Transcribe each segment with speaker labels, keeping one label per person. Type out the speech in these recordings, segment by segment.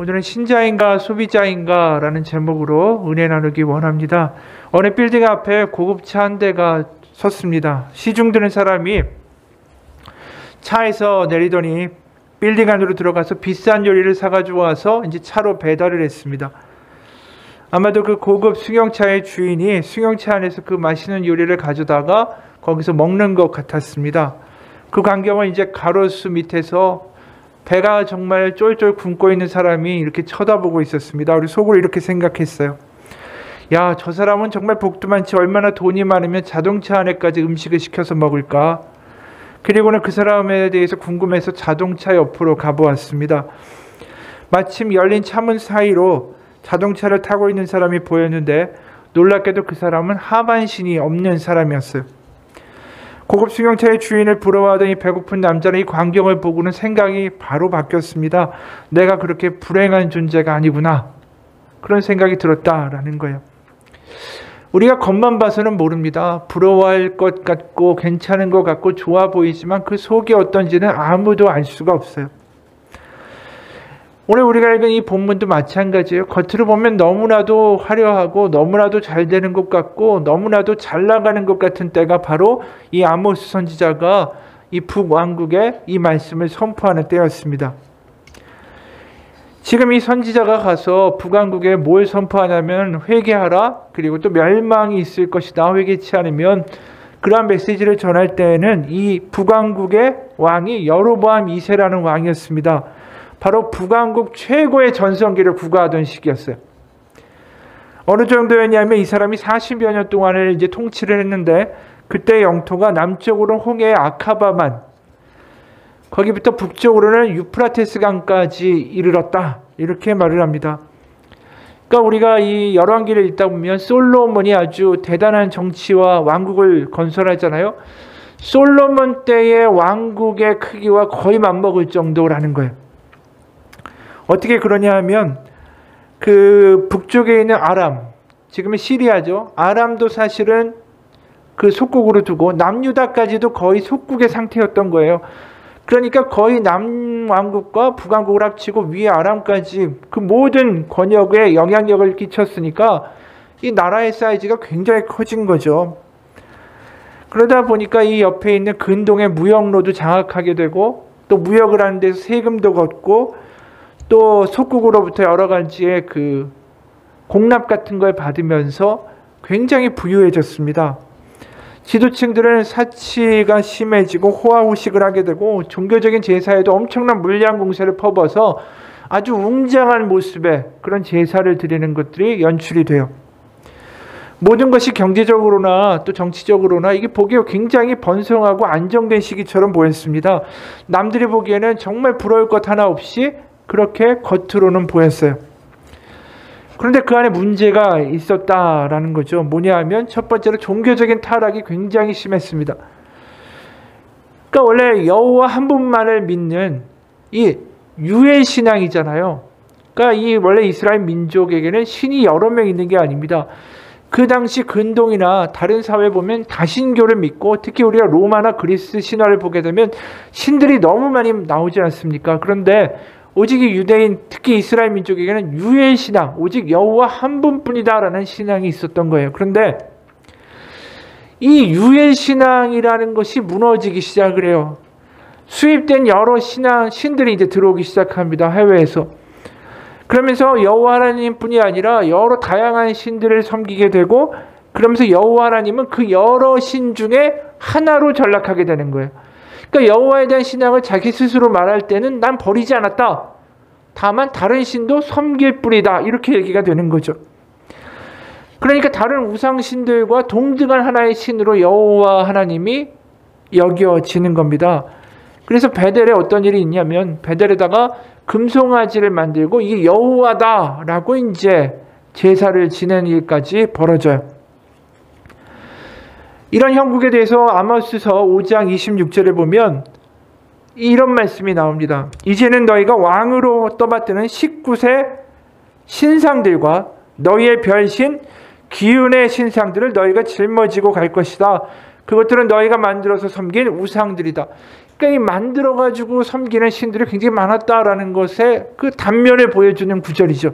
Speaker 1: 오늘은 신자인가 소비자인가 라는 제목으로 은혜 나누기 원합니다. 어느 빌딩 앞에 고급차 한 대가 섰습니다. 시중 드는 사람이 차에서 내리더니 빌딩 안으로 들어가서 비싼 요리를 사가지고 와서 이제 차로 배달을 했습니다. 아마도 그 고급 승용차의 주인이 승용차 안에서 그 맛있는 요리를 가져다가 거기서 먹는 것 같았습니다. 그 광경을 이제 가로수 밑에서 배가 정말 쫄쫄 굶고 있는 사람이 이렇게 쳐다보고 있었습니다. 우리 속으로 이렇게 생각했어요. 야, 저 사람은 정말 복도 많지 얼마나 돈이 많으면 자동차 안에까지 음식을 시켜서 먹을까? 그리고는 그 사람에 대해서 궁금해서 자동차 옆으로 가보았습니다. 마침 열린 차문 사이로 자동차를 타고 있는 사람이 보였는데 놀랍게도 그 사람은 하반신이 없는 사람이었어요. 고급 승용차의 주인을 부러워하더니 배고픈 남자는 이 광경을 보고는 생각이 바로 바뀌었습니다. 내가 그렇게 불행한 존재가 아니구나. 그런 생각이 들었다라는 거예요. 우리가 겉만 봐서는 모릅니다. 부러워할 것 같고 괜찮은 것 같고 좋아 보이지만 그 속이 어떤지는 아무도 알 수가 없어요. 오늘 우리가 읽은 이 본문도 마찬가지예요. 겉으로 보면 너무나도 화려하고 너무나도 잘 되는 것 같고 너무나도 잘 나가는 것 같은 때가 바로 이 아모스 선지자가 이 북왕국에 이 말씀을 선포하는 때였습니다. 지금 이 선지자가 가서 북왕국에 뭘 선포하냐면 회개하라, 그리고 또 멸망이 있을 것이다, 회개치 않으면, 그러한 메시지를 전할 때에는 이 북왕국의 왕이 여로보암 2세라는 왕이었습니다. 바로 북왕국 최고의 전성기를 구가하던 시기였어요. 어느 정도였냐면 이 사람이 40여 년 동안을 이제 통치를 했는데 그때 영토가 남쪽으로는 홍해의 아카바만, 거기부터 북쪽으로는 유프라테스 강까지 이르렀다, 이렇게 말을 합니다. 그러니까 우리가 이 열왕기를 읽다 보면 솔로몬이 아주 대단한 정치와 왕국을 건설하잖아요. 솔로몬 때의 왕국의 크기와 거의 맞먹을 정도라는 거예요. 어떻게 그러냐 하면 그 북쪽에 있는 아람, 지금은 시리아죠. 아람도 사실은 그 속국으로 두고 남유다까지도 거의 속국의 상태였던 거예요. 그러니까 거의 남왕국과 북왕국을 합치고 위에 아람까지 그 모든 권역에 영향력을 끼쳤으니까 이 나라의 사이즈가 굉장히 커진 거죠. 그러다 보니까 이 옆에 있는 근동의 무역로도 장악하게 되고 또 무역을 하는 데서 세금도 걷고 또 속국으로부터 여러 가지의 그 공납 같은 걸 받으면서 굉장히 부유해졌습니다. 지도층들은 사치가 심해지고 호화호식을 하게 되고 종교적인 제사에도 엄청난 물량 공세를 퍼부어서 아주 웅장한 모습의 그런 제사를 드리는 것들이 연출이 돼요. 모든 것이 경제적으로나 또 정치적으로나 이게 보기에 굉장히 번성하고 안정된 시기처럼 보였습니다. 남들이 보기에는 정말 부러울 것 하나 없이 그렇게 겉으로는 보였어요. 그런데 그 안에 문제가 있었다라는 거죠. 뭐냐 하면 첫 번째로 종교적인 타락이 굉장히 심했습니다. 그러니까 원래 여호와 한 분만을 믿는 이 유엘 신앙이잖아요. 그러니까 이 원래 이스라엘 민족에게는 신이 여러 명 있는 게 아닙니다. 그 당시 근동이나 다른 사회 보면 다신교를 믿고 특히 우리가 로마나 그리스 신화를 보게 되면 신들이 너무 많이 나오지 않습니까? 그런데 오직 이 유대인, 특히 이스라엘 민족에게는 유엘 신앙, 오직 여호와 한 분뿐이다라는 신앙이 있었던 거예요. 그런데 이 유엘 신앙이라는 것이 무너지기 시작을 해요. 수입된 여러 신들이 이제 들어오기 시작합니다. 해외에서. 그러면서 여호와 하나님뿐이 아니라 여러 다양한 신들을 섬기게 되고, 그러면서 여호와 하나님은 그 여러 신 중에 하나로 전락하게 되는 거예요. 그러니까 여호와에 대한 신앙을 자기 스스로 말할 때는 난 버리지 않았다. 다만 다른 신도 섬길 뿐이다. 이렇게 얘기가 되는 거죠. 그러니까 다른 우상신들과 동등한 하나의 신으로 여호와 하나님이 여겨지는 겁니다. 그래서 베델에 어떤 일이 있냐면 베델에다가 금송아지를 만들고 이게 여호와다라고 이제 제사를 지내는 일까지 벌어져요. 이런 형국에 대해서 아모스서 5장 26절에 보면 이런 말씀이 나옵니다. 이제는 너희가 왕으로 떠받드는 19세 신상들과 너희의 별신 기운의 신상들을 너희가 짊어지고 갈 것이다. 그것들은 너희가 만들어서 섬긴 우상들이다. 그러니까 이 만들어가지고 섬기는 신들이 굉장히 많았다라는 것의 그 단면을 보여주는 구절이죠.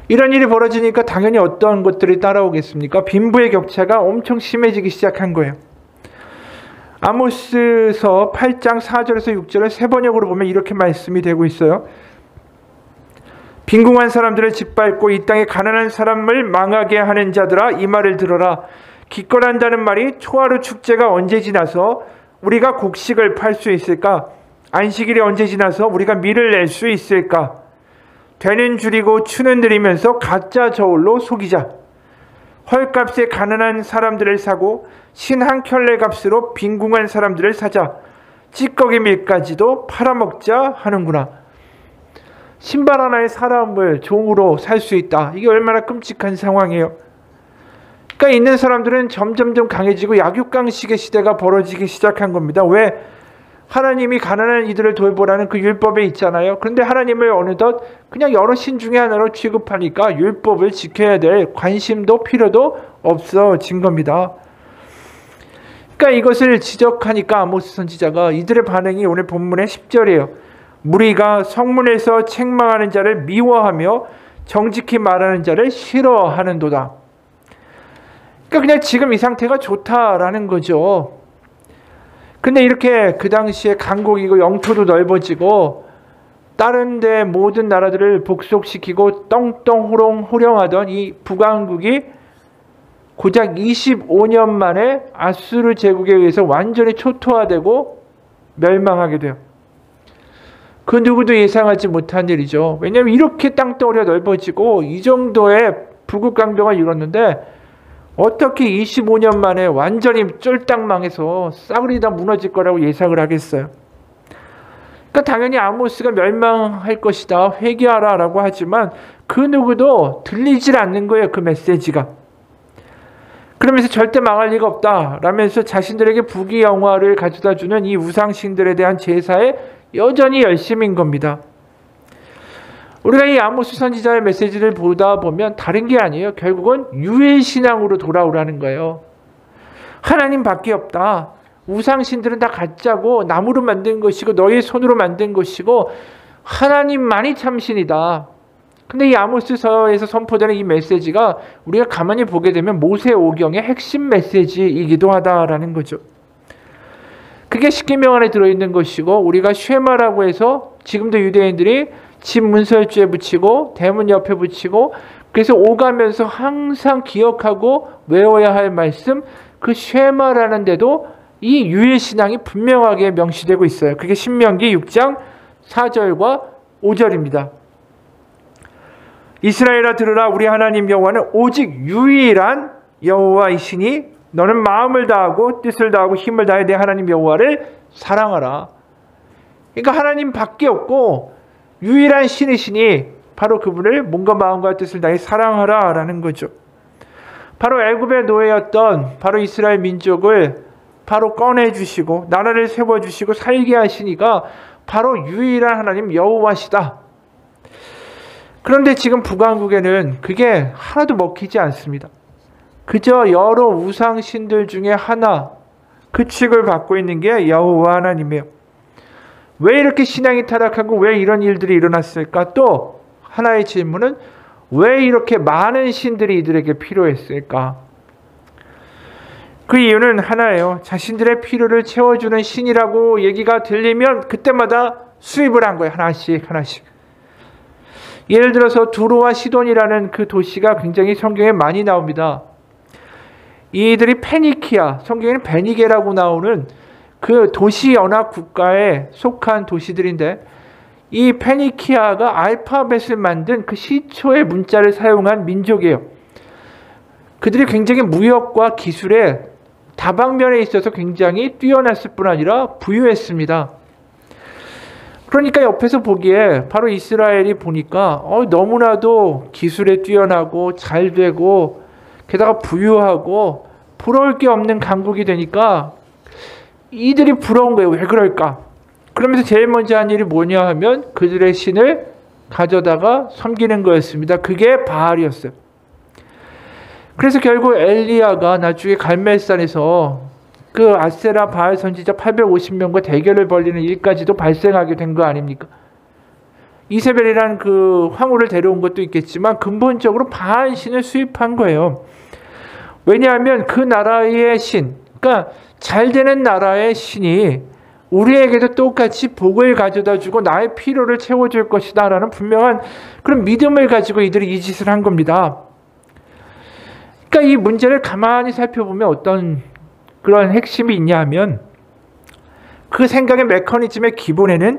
Speaker 1: 이런 일이 벌어지니까 당연히 어떤 것들이 따라오겠습니까? 빈부의 격차가 엄청 심해지기 시작한 거예요. 아모스서 8장 4절에서 6절을 세 번역으로 보면 이렇게 말씀이 되고 있어요. 빈궁한 사람들을 짓밟고 이 땅에 가난한 사람을 망하게 하는 자들아, 이 말을 들어라. 기권한다는 말이 초하루 축제가 언제 지나서 우리가 곡식을 팔 수 있을까? 안식일이 언제 지나서 우리가 밀을 낼 수 있을까? 되는 줄이고 추는 들이면서 가짜 저울로 속이자. 헐값에 가난한 사람들을 사고 신 한 켤레 값으로 빈궁한 사람들을 사자. 찌꺼기 밀까지도 팔아먹자 하는구나. 신발 하나에 사람을 종으로 살 수 있다. 이게 얼마나 끔찍한 상황이에요. 그러니까 있는 사람들은 점점점 강해지고 약육강식의 시대가 벌어지기 시작한 겁니다. 왜? 하나님이 가난한 이들을 돌보라는 그 율법에 있잖아요. 그런데 하나님을 어느덧 그냥 여러 신 중에 하나로 취급하니까 율법을 지켜야 될 관심도 필요도 없어진 겁니다. 그러니까 이것을 지적하니까 아모스 선지자가 이들의 반응이 오늘 본문의 10절이에요. 무리가 성문에서 책망하는 자를 미워하며 정직히 말하는 자를 싫어하는도다. 그러니까 그냥 지금 이 상태가 좋다라는 거죠. 근데 이렇게 그 당시에 강국이고 영토도 넓어지고 다른 데 모든 나라들을 복속시키고 떵떵 호령하던 이 북왕국이 고작 25년 만에 아수르 제국에 의해서 완전히 초토화되고 멸망하게 돼요. 그 누구도 예상하지 못한 일이죠. 왜냐하면 이렇게 땅덩어리가 넓어지고 이 정도의 부국 강도가 이뤘는데 어떻게 25년 만에 완전히 쫄딱 망해서 싸그리 다 무너질 거라고 예상을 하겠어요. 그러니까 당연히 아모스가 멸망할 것이다, 회개하라 라고 하지만 그 누구도 들리질 않는 거예요. 그 메시지가. 그러면서 절대 망할 리가 없다 라면서 자신들에게 부귀영화를 가져다주는 이 우상신들에 대한 제사에 여전히 열심인 겁니다. 우리가 이 아모스 선지자의 메시지를 보다 보면 다른 게 아니에요. 결국은 유해신앙으로 돌아오라는 거예요. 하나님밖에 없다. 우상신들은 다 가짜고 나무로 만든 것이고 너희의 손으로 만든 것이고 하나님만이 참신이다. 근데 이 아모스서에서 선포되는 이 메시지가 우리가 가만히 보게 되면 모세오경의 핵심 메시지이기도 하다라는 거죠. 그게 십계명 안에 들어있는 것이고 우리가 쉐마라고 해서 지금도 유대인들이 집 문설주에 붙이고 대문 옆에 붙이고 그래서 오가면서 항상 기억하고 외워야 할 말씀, 그 쉐마라는 데도 이 유해신앙이 분명하게 명시되고 있어요. 그게 신명기 6장 4절과 5절입니다. 이스라엘아 들으라. 우리 하나님 여호와는 오직 유일한 여호와이시니 너는 마음을 다하고 뜻을 다하고 힘을 다해 내 하나님 여호와를 사랑하라. 그러니까 하나님밖에 없고 유일한 신이시니 바로 그분을 몸과 마음과 뜻을 다해 사랑하라 라는 거죠. 바로 애굽의 노예였던 바로 이스라엘 민족을 바로 꺼내주시고 나라를 세워주시고 살게 하시니까 바로 유일한 하나님 여호와시다. 그런데 지금 북왕국에는 그게 하나도 먹히지 않습니다. 그저 여러 우상신들 중에 하나, 그 취급을 받고 있는 게 여호와 하나님이에요. 왜 이렇게 신앙이 타락하고 왜 이런 일들이 일어났을까? 또 하나의 질문은 왜 이렇게 많은 신들이 이들에게 필요했을까? 그 이유는 하나예요. 자신들의 필요를 채워주는 신이라고 얘기가 들리면 그때마다 수입을 한 거예요. 하나씩 하나씩. 예를 들어서 두로와 시돈이라는 그 도시가 굉장히 성경에 많이 나옵니다. 이들이 페니키아, 성경에는 베니게라고 나오는 그 도시 연합 국가에 속한 도시들인데 이 페니키아가 알파벳을 만든 그 시초의 문자를 사용한 민족이에요. 그들이 굉장히 무역과 기술에 다방면에 있어서 굉장히 뛰어났을 뿐 아니라 부유했습니다. 그러니까 옆에서 보기에 바로 이스라엘이 보니까 너무나도 기술에 뛰어나고 잘 되고 게다가 부유하고 부러울 게 없는 강국이 되니까 이들이 부러운 거예요. 왜 그럴까? 그러면서 제일 먼저 한 일이 뭐냐 하면 그들의 신을 가져다가 섬기는 거였습니다. 그게 바알이었어요. 그래서 결국 엘리야가 나중에 갈멜산에서 그 아세라 바알 선지자 850명과 대결을 벌이는 일까지도 발생하게 된 거 아닙니까? 이세벨이라는 그 황후를 데려온 것도 있겠지만 근본적으로 바알 신을 수입한 거예요. 왜냐하면 그 나라의 신, 그러니까 잘 되는 나라의 신이 우리에게도 똑같이 복을 가져다 주고 나의 필요를 채워줄 것이다 라는 분명한 그런 믿음을 가지고 이들이 이 짓을 한 겁니다. 그러니까 이 문제를 가만히 살펴보면 어떤 그런 핵심이 있냐 하면 그 생각의 메커니즘의 기본에는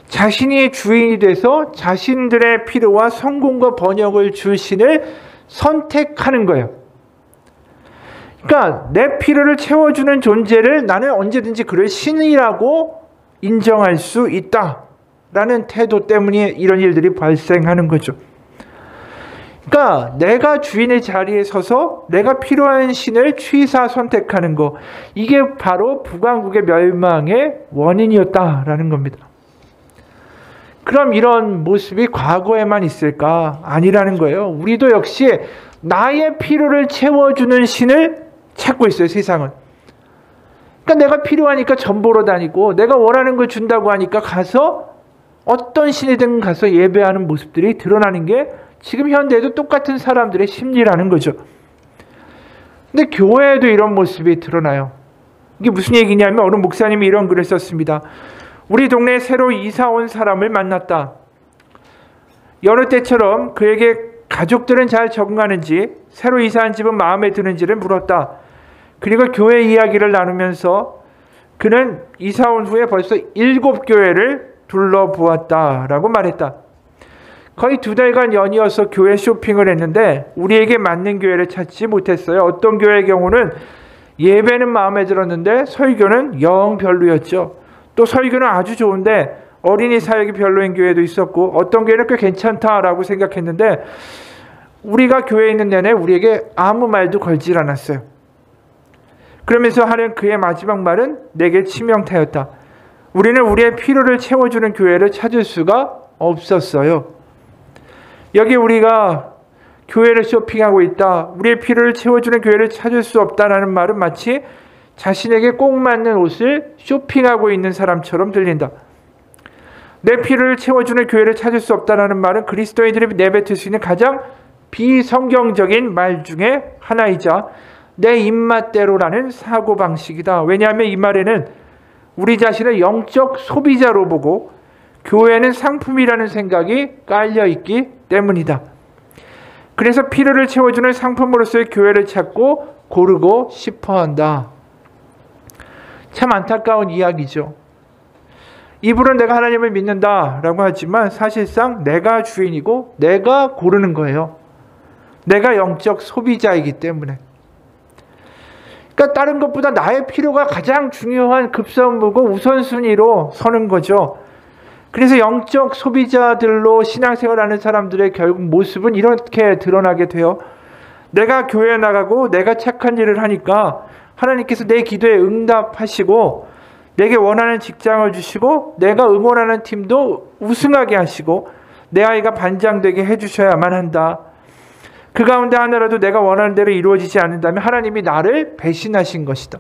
Speaker 1: 자신이 주인이 돼서 자신들의 필요와 성공과 번영을 줄 신을 선택하는 거예요. 그러니까 내 필요를 채워주는 존재를 나는 언제든지 그를 신이라고 인정할 수 있다라는 태도 때문에 이런 일들이 발생하는 거죠. 그러니까 내가 주인의 자리에 서서 내가 필요한 신을 취사 선택하는 거, 이게 바로 북왕국의 멸망의 원인이었다라는 겁니다. 그럼 이런 모습이 과거에만 있을까? 아니라는 거예요. 우리도 역시 나의 필요를 채워주는 신을 찾고 있어요, 세상은. 그러니까 내가 필요하니까 전 보러 다니고 내가 원하는 걸 준다고 하니까 가서 어떤 신이든 가서 예배하는 모습들이 드러나는 게 지금 현대에도 똑같은 사람들의 심리라는 거죠. 근데 교회에도 이런 모습이 드러나요. 이게 무슨 얘기냐면 어느 목사님이 이런 글을 썼습니다. 우리 동네에 새로 이사 온 사람을 만났다. 여느 때처럼 그에게 가족들은 잘 적응하는지, 새로 이사한 집은 마음에 드는지를 물었다. 그리고 교회 이야기를 나누면서 그는 이사 온 후에 벌써 7교회를 둘러보았다라고 말했다. 거의 2달간 연이어서 교회 쇼핑을 했는데 우리에게 맞는 교회를 찾지 못했어요. 어떤 교회의 경우는 예배는 마음에 들었는데 설교는 영 별로였죠. 또 설교는 아주 좋은데 어린이 사역이 별로인 교회도 있었고, 어떤 교회는 꽤 괜찮다라고 생각했는데 우리가 교회에 있는 내내 우리에게 아무 말도 걸질 않았어요. 그러면서 하는 그의 마지막 말은 내게 치명타였다. 우리는 우리의 필요를 채워주는 교회를 찾을 수가 없었어요. 여기 우리가 교회를 쇼핑하고 있다, 우리의 필요를 채워주는 교회를 찾을 수 없다라는 말은 마치 자신에게 꼭 맞는 옷을 쇼핑하고 있는 사람처럼 들린다. 내 필요를 채워주는 교회를 찾을 수 없다라는 말은 그리스도인들이 내뱉을 수 있는 가장 비성경적인 말 중에 하나이자 내 입맛대로라는 사고방식이다. 왜냐하면 이 말에는 우리 자신을 영적 소비자로 보고 교회는 상품이라는 생각이 깔려있기 때문이다. 그래서 필요를 채워주는 상품으로서의 교회를 찾고 고르고 싶어한다. 참 안타까운 이야기죠. 입으로는 내가 하나님을 믿는다라고 하지만 사실상 내가 주인이고 내가 고르는 거예요. 내가 영적 소비자이기 때문에. 그러니까 다른 것보다 나의 필요가 가장 중요한 급선무고 우선순위로 서는 거죠. 그래서 영적 소비자들로 신앙생활하는 사람들의 결국 모습은 이렇게 드러나게 돼요. 내가 교회에 나가고 내가 착한 일을 하니까 하나님께서 내 기도에 응답하시고 내게 원하는 직장을 주시고 내가 응원하는 팀도 우승하게 하시고 내 아이가 반장되게 해주셔야만 한다. 그 가운데 하나라도 내가 원하는 대로 이루어지지 않는다면 하나님이 나를 배신하신 것이다.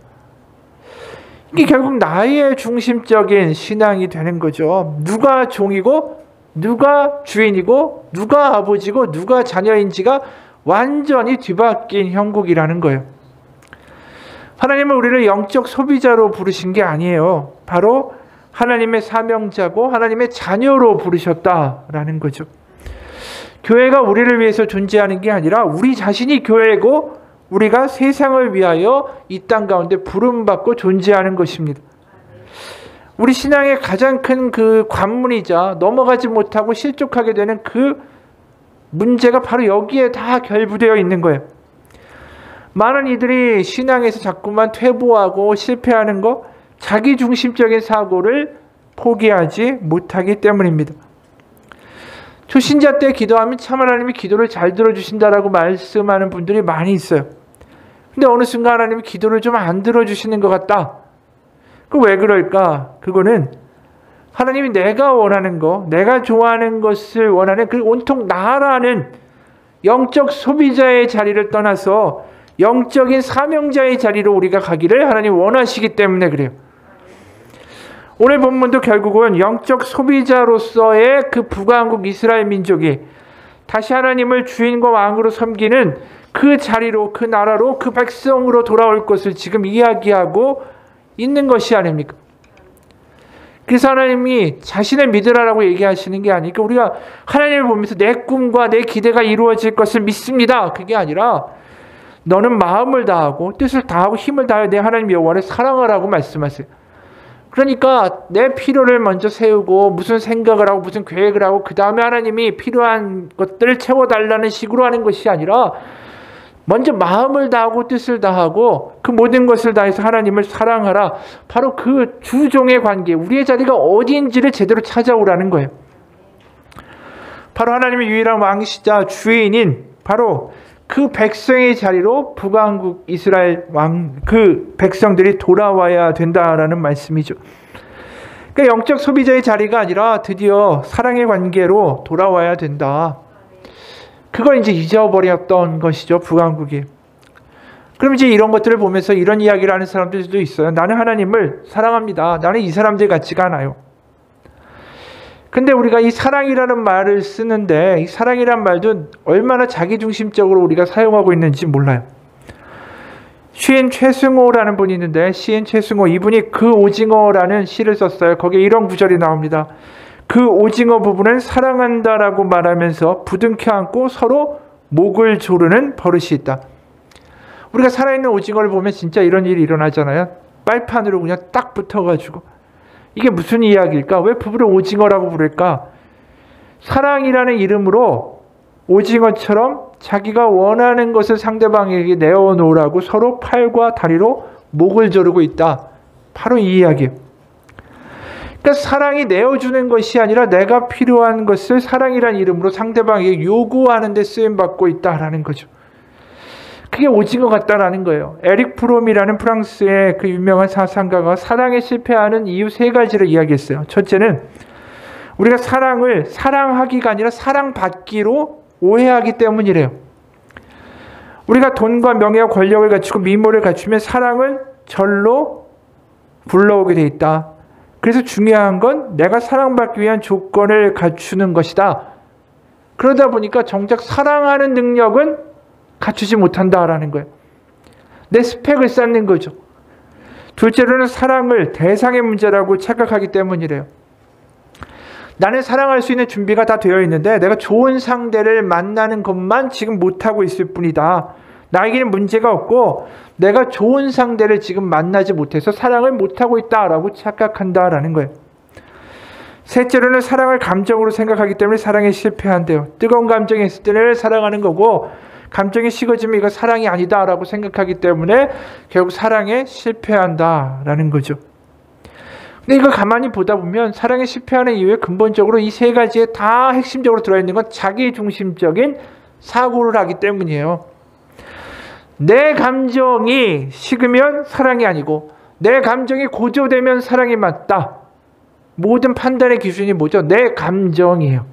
Speaker 1: 이게 결국 나의 중심적인 신앙이 되는 거죠. 누가 종이고 누가 주인이고 누가 아버지고 누가 자녀인지가 완전히 뒤바뀐 형국이라는 거예요. 하나님은 우리를 영적 소비자로 부르신 게 아니에요. 바로 하나님의 사명자고 하나님의 자녀로 부르셨다라는 거죠. 교회가 우리를 위해서 존재하는 게 아니라 우리 자신이 교회고 우리가 세상을 위하여 이 땅 가운데 부름받고 존재하는 것입니다. 우리 신앙의 가장 큰 그 관문이자 넘어가지 못하고 실족하게 되는 그 문제가 바로 여기에 다 결부되어 있는 거예요. 많은 이들이 신앙에서 자꾸만 퇴보하고 실패하는 거, 자기중심적인 사고를 포기하지 못하기 때문입니다. 초신자 때 기도하면 참 하나님이 기도를 잘 들어주신다라고 말씀하는 분들이 많이 있어요. 근데 어느 순간 하나님이 기도를 좀 안 들어주시는 것 같다. 그 왜 그럴까? 그거는 하나님이 내가 원하는 거, 내가 좋아하는 것을 원하는 그 온통 나라는 영적 소비자의 자리를 떠나서 영적인 사명자의 자리로 우리가 가기를 하나님 원하시기 때문에 그래요. 오늘 본문도 결국은 영적 소비자로서의 그 북왕국 이스라엘 민족이 다시 하나님을 주인과 왕으로 섬기는 그 자리로, 그 나라로, 그 백성으로 돌아올 것을 지금 이야기하고 있는 것이 아닙니까? 그래서 하나님이 자신을 믿으라라고 얘기하시는 게 아니고 우리가 하나님을 보면서 내 꿈과 내 기대가 이루어질 것을 믿습니다. 그게 아니라 너는 마음을 다하고 뜻을 다하고 힘을 다하여 내 하나님 여호와를 사랑하라고 말씀하세요. 그러니까 내 필요를 먼저 세우고 무슨 생각을 하고 무슨 계획을 하고 그 다음에 하나님이 필요한 것들을 채워달라는 식으로 하는 것이 아니라 먼저 마음을 다하고 뜻을 다하고 그 모든 것을 다해서 하나님을 사랑하라. 바로 그 주종의 관계, 우리의 자리가 어디인지를 제대로 찾아오라는 거예요. 바로 하나님의 유일한 왕이시자 주인인 바로 그 백성의 자리로 북왕국 이스라엘 그 백성들이 돌아와야 된다라는 말씀이죠. 그러니까 영적 소비자의 자리가 아니라 드디어 사랑의 관계로 돌아와야 된다. 그걸 이제 잊어버렸던 것이죠, 북왕국이. 그럼 이제 이런 것들을 보면서 이런 이야기를 하는 사람들도 있어요. 나는 하나님을 사랑합니다. 나는 이 사람들 같지가 않아요. 근데 우리가 이 사랑이라는 말을 쓰는데 이 사랑이란 말도 얼마나 자기중심적으로 우리가 사용하고 있는지 몰라요. 시인 최승호라는 분이 있는데 시인 최승호 이분이 그 오징어라는 시를 썼어요. 거기에 이런 구절이 나옵니다. 그 오징어 부부는 사랑한다라고 말하면서 부둥켜 안고 서로 목을 조르는 버릇이 있다. 우리가 살아있는 오징어를 보면 진짜 이런 일이 일어나잖아요. 빨판으로 그냥 딱 붙어가지고 이게 무슨 이야기일까? 왜 부부를 오징어라고 부를까? 사랑이라는 이름으로 오징어처럼 자기가 원하는 것을 상대방에게 내어놓으라고 서로 팔과 다리로 목을 조르고 있다. 바로 이 이야기예요. 그러니까 사랑이 내어주는 것이 아니라 내가 필요한 것을 사랑이라는 이름으로 상대방에게 요구하는 데 쓰임받고 있다라는 거죠. 그게 오징어 같다라는 거예요. 에릭 프롬이라는 프랑스의 그 유명한 사상가가 사랑에 실패하는 이유 3가지를 이야기했어요. 첫째는 우리가 사랑을 사랑하기가 아니라 사랑받기로 오해하기 때문이래요. 우리가 돈과 명예와 권력을 갖추고 미모를 갖추면 사랑은 절로 불러오게 돼 있다. 그래서 중요한 건 내가 사랑받기 위한 조건을 갖추는 것이다. 그러다 보니까 정작 사랑하는 능력은 갖추지 못한다라는 거예요. 내 스펙을 쌓는 거죠. 둘째로는 사랑을 대상의 문제라고 착각하기 때문이래요. 나는 사랑할 수 있는 준비가 다 되어 있는데 내가 좋은 상대를 만나는 것만 지금 못하고 있을 뿐이다. 나에게는 문제가 없고 내가 좋은 상대를 지금 만나지 못해서 사랑을 못하고 있다라고 착각한다라는 거예요. 셋째로는 사랑을 감정으로 생각하기 때문에 사랑에 실패한대요. 뜨거운 감정이 있을 때는 사랑하는 거고 감정이 식어지면 이거 사랑이 아니다라고 생각하기 때문에 결국 사랑에 실패한다라는 거죠. 근데 이거 가만히 보다 보면 사랑에 실패하는 이유에 근본적으로 이 3가지에 다 핵심적으로 들어있는 건 자기중심적인 사고를 하기 때문이에요. 내 감정이 식으면 사랑이 아니고 내 감정이 고조되면 사랑이 맞다. 모든 판단의 기준이 뭐죠? 내 감정이에요.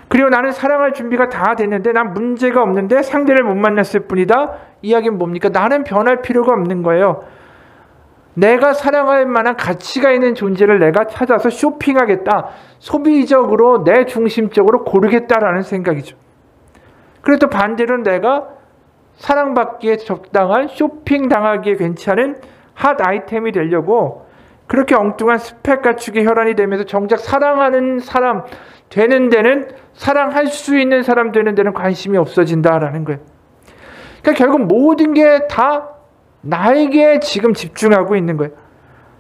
Speaker 1: 그리고 나는 사랑할 준비가 다 됐는데 난 문제가 없는데 상대를 못 만났을 뿐이다. 이야기는 뭡니까? 나는 변할 필요가 없는 거예요. 내가 사랑할 만한 가치가 있는 존재를 내가 찾아서 쇼핑하겠다. 소비적으로 내 중심적으로 고르겠다라는 생각이죠. 그리고 또 반대로 내가 사랑받기에 적당한 쇼핑당하기에 괜찮은 핫 아이템이 되려고 그렇게 엉뚱한 스펙 갖추기 혈안이 되면서 정작 사랑하는 사람 되는 데는 사랑할 수 있는 사람 되는 데는 관심이 없어진다라는 거예요. 그러니까 결국 모든 게 다 나에게 지금 집중하고 있는 거예요.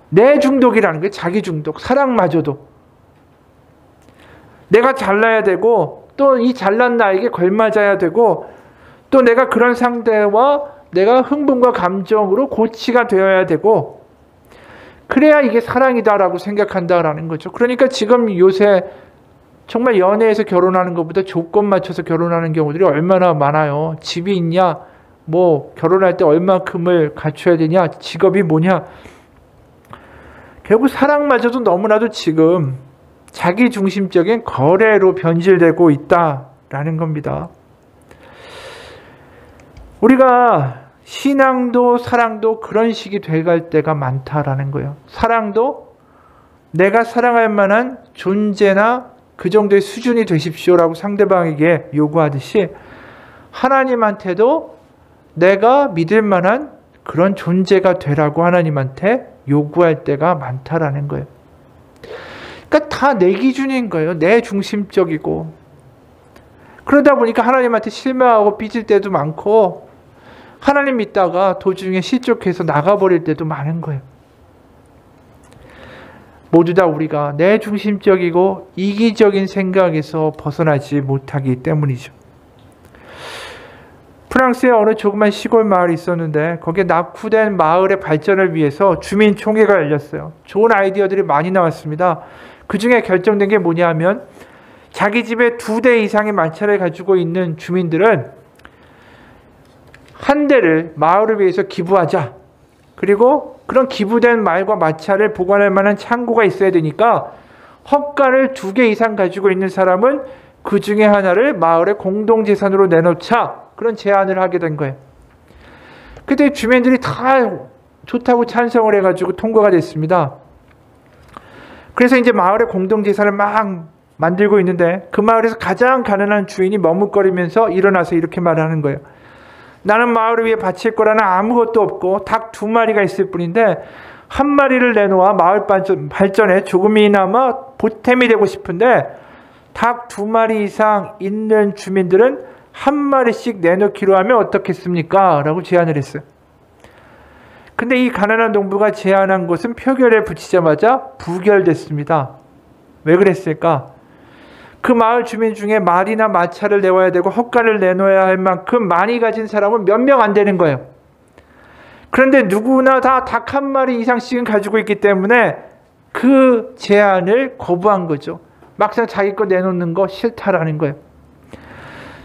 Speaker 1: 내 중독이라는 게 자기 중독, 사랑마저도. 내가 잘나야 되고 또 이 잘난 나에게 걸맞아야 되고 또 내가 그런 상대와 내가 흥분과 감정으로 고치가 되어야 되고 그래야 이게 사랑이다라고 생각한다라는 거죠. 그러니까 지금 요새 정말 연애에서 결혼하는 것보다 조건 맞춰서 결혼하는 경우들이 얼마나 많아요. 집이 있냐, 뭐 결혼할 때 얼마큼을 갖춰야 되냐, 직업이 뭐냐. 결국 사랑마저도 너무나도 지금 자기중심적인 거래로 변질되고 있다라는 겁니다. 우리가 신앙도 사랑도 그런 식이 돼갈 때가 많다라는 거예요. 사랑도 내가 사랑할 만한 존재나 그 정도의 수준이 되십시오라고 상대방에게 요구하듯이 하나님한테도 내가 믿을 만한 그런 존재가 되라고 하나님한테 요구할 때가 많다라는 거예요. 그러니까 다 내 기준인 거예요. 내 중심적이고. 그러다 보니까 하나님한테 실망하고 삐질 때도 많고 하나님 믿다가 도중에 실족해서 나가버릴 때도 많은 거예요. 모두 다 우리가 내 중심적이고 이기적인 생각에서 벗어나지 못하기 때문이죠. 프랑스의 어느 조그만 시골 마을이 있었는데 거기에 낙후된 마을의 발전을 위해서 주민총회가 열렸어요. 좋은 아이디어들이 많이 나왔습니다. 그 중에 결정된 게 뭐냐면 자기 집에 2대 이상의 마차를 가지고 있는 주민들은 한 대를 마을을 위해서 기부하자. 그리고 그런 기부된 말과 마차를 보관할 만한 창고가 있어야 되니까 헛간을 2개 이상 가지고 있는 사람은 그 중에 하나를 마을의 공동재산으로 내놓자. 그런 제안을 하게 된 거예요. 그때 주민들이 다 좋다고 찬성을 해가지고 통과가 됐습니다. 그래서 이제 마을의 공동재산을 막 만들고 있는데 그 마을에서 가장 가난한 주인이 머뭇거리면서 일어나서 이렇게 말하는 거예요. 나는 마을을 위해 바칠 거라는 아무것도 없고 닭 2마리가 있을 뿐인데 한 마리를 내놓아 마을 발전에 조금이나마 보탬이 되고 싶은데 닭 2마리 이상 있는 주민들은 한 마리씩 내놓기로 하면 어떻겠습니까? 라고 제안을 했어요. 근데 이 가난한 농부가 제안한 것은 표결에 붙이자마자 부결됐습니다. 왜 그랬을까? 그 마을 주민 중에 말이나 마차를 내와야 되고 헛간을 내놓아야 할 만큼 많이 가진 사람은 몇 명 안 되는 거예요. 그런데 누구나 다 닭 1마리 이상씩은 가지고 있기 때문에 그 제안을 거부한 거죠. 막상 자기 거 내놓는 거 싫다라는 거예요.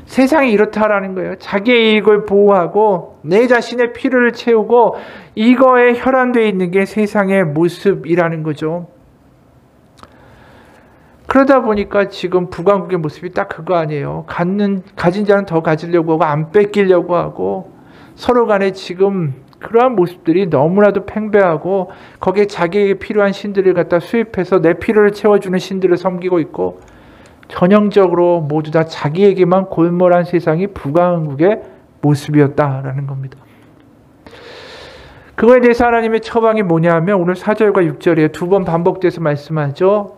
Speaker 1: 세상이 이렇다라는 거예요. 자기의 이익을 보호하고 내 자신의 필요를 채우고 이거에 혈안되어 있는 게 세상의 모습이라는 거죠. 그러다 보니까 지금 북왕국의 모습이 딱 그거 아니에요. 가진 자는 더 가지려고 하고 안 뺏기려고 하고 서로 간에 지금 그러한 모습들이 너무나도 팽배하고 거기에 자기에게 필요한 신들을 갖다 수입해서 내 필요를 채워주는 신들을 섬기고 있고 전형적으로 모두 다 자기에게만 골몰한 세상이 북왕국의 모습이었다라는 겁니다. 그거에 대해서 하나님의 처방이 뭐냐면 오늘 4절과 6절에 2번 반복돼서 말씀하죠.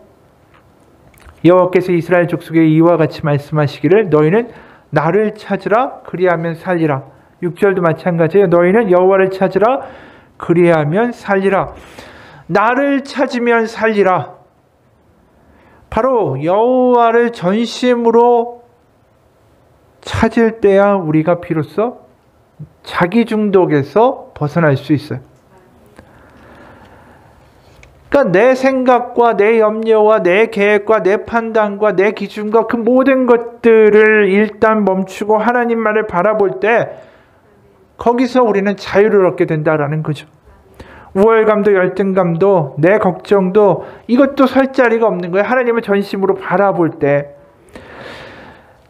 Speaker 1: 여호와께서 이스라엘 족속에 이와 같이 말씀하시기를 너희는 나를 찾으라 그리하면 살리라. 6절도 마찬가지예요. 너희는 여호와를 찾으라 그리하면 살리라. 나를 찾으면 살리라. 바로 여호와를 전심으로 찾을 때야 우리가 비로소 자기 중독에서 벗어날 수 있어요. 그러니까 내 생각과 내 염려와 내 계획과 내 판단과 내 기준과 그 모든 것들을 일단 멈추고 하나님만을 바라볼 때 거기서 우리는 자유를 얻게 된다라는 거죠. 우월감도 열등감도 내 걱정도 이것도 설 자리가 없는 거예요. 하나님을 전심으로 바라볼 때